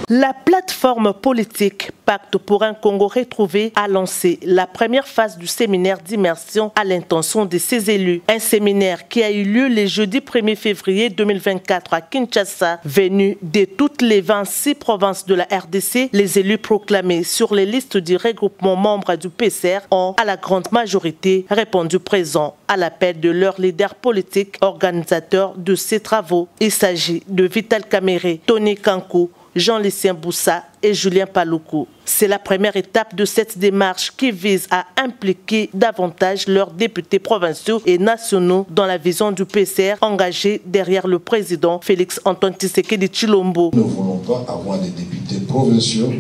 La plateforme politique Pacte pour un Congo retrouvé a lancé la première phase du séminaire d'immersion à l'intention de ses élus. Un séminaire qui a eu lieu le jeudi 1er février 2024 à Kinshasa. Venus de toutes les 26 provinces de la RDC, les élus proclamés sur les listes du regroupement membres du PCR ont, à la grande majorité, répondu présent à l'appel de leurs leaders politiques organisateurs de ces travaux. Il s'agit de Vital Kamerhe, Tony Kankou, Jean-Lucien Boussa et Julien Paluku. C'est la première étape de cette démarche qui vise à impliquer davantage leurs députés provinciaux et nationaux dans la vision du PCR engagé derrière le président Félix-Antoine Tshisekedi Tshilombo. Nous ne voulons pas avoir des députés provinciaux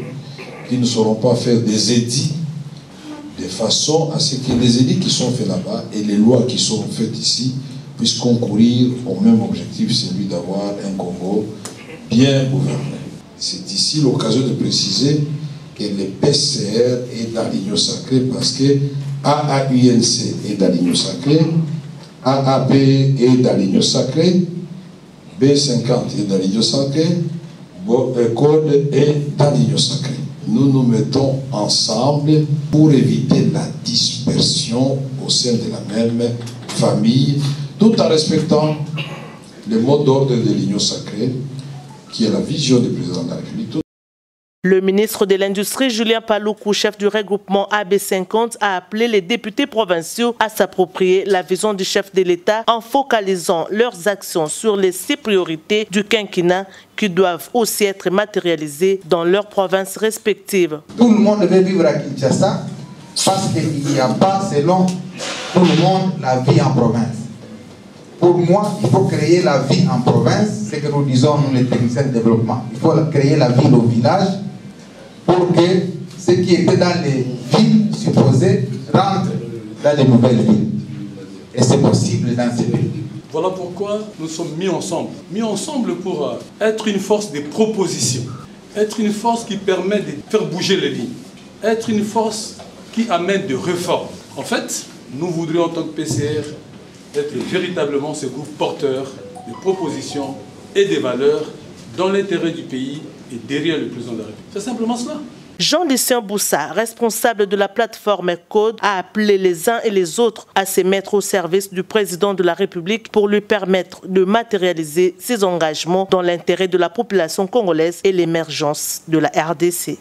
qui ne sauront pas faire des édits de façon à ce que les édits qui sont faits là-bas et les lois qui sont faites ici puissent concourir au même objectif, celui d'avoir un Congo bien gouverné. C'est ici l'occasion de préciser que le PCR est dans l'Union sacrée parce que AAUNC est dans l'Union sacrée, AAP est dans l'Union sacrée, B50 est dans l'Union sacrée, Code est dans l'Union sacrée. Nous nous mettons ensemble pour éviter la dispersion au sein de la même famille, tout en respectant le mot d'ordre de l'Union sacrée, qui est la vision du président de la République. Le ministre de l'Industrie, Julien Paluku, chef du regroupement AB50, a appelé les députés provinciaux à s'approprier la vision du chef de l'État en focalisant leurs actions sur les 6 priorités du quinquennat qui doivent aussi être matérialisées dans leurs provinces respectives. Tout le monde veut vivre à Kinshasa parce qu'il n'y a pas, selon tout le monde, la vie en province. Pour moi, il faut créer la vie en province, c'est ce que nous disons, nous les techniciens de développement. Il faut créer la ville au village pour que ce qui était dans les villes supposées rentre dans les nouvelles villes. Et c'est possible dans ces pays. Voilà pourquoi nous sommes mis ensemble pour être une force de proposition, être une force qui permet de faire bouger les lignes, être une force qui amène des réformes. En fait, nous voudrions en tant que PCR être véritablement ce groupe porteur de propositions et des valeurs dans l'intérêt du pays et derrière le président de la République. C'est simplement cela. Jean-Lucien Boussa, responsable de la plateforme Code, a appelé les uns et les autres à se mettre au service du président de la République pour lui permettre de matérialiser ses engagements dans l'intérêt de la population congolaise et l'émergence de la RDC.